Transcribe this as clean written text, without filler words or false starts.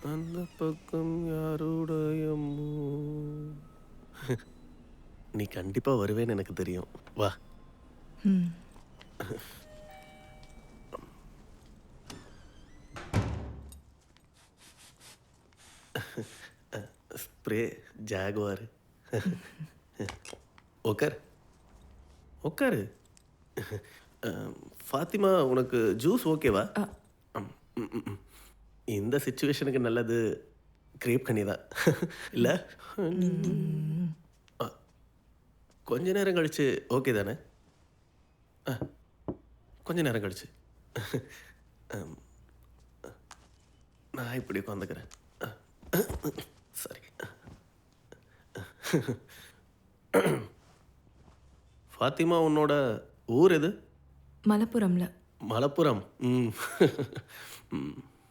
அந்த பக்கம் யாருடைய நீ கண்டிப்பா வருவேன்னு எனக்கு தெரியும். வா. ம். Spray Jaguar. உட்கார் உட்காரு. ஃபாத்திமா, உனக்கு ஜூஸ் ஓகேவா? அ, ம், ம், ம், ம். இந்த சிச்சுவேஷனுக்கு நல்லது கிரேப் கனி தான். இல்ல? ம். அ, கொஞ்ச நேரம் கழிச்சு ஓகே தானே? கொஞ்ச நேரம் கழிச்சு. அம், நான் இப்படி உட்காந்துக்கிறேன். சரி. ஃபாத்திமா, உன்னோட ஊர் எது? மலப்புரம்ல. மலப்புரம். ம். ம்.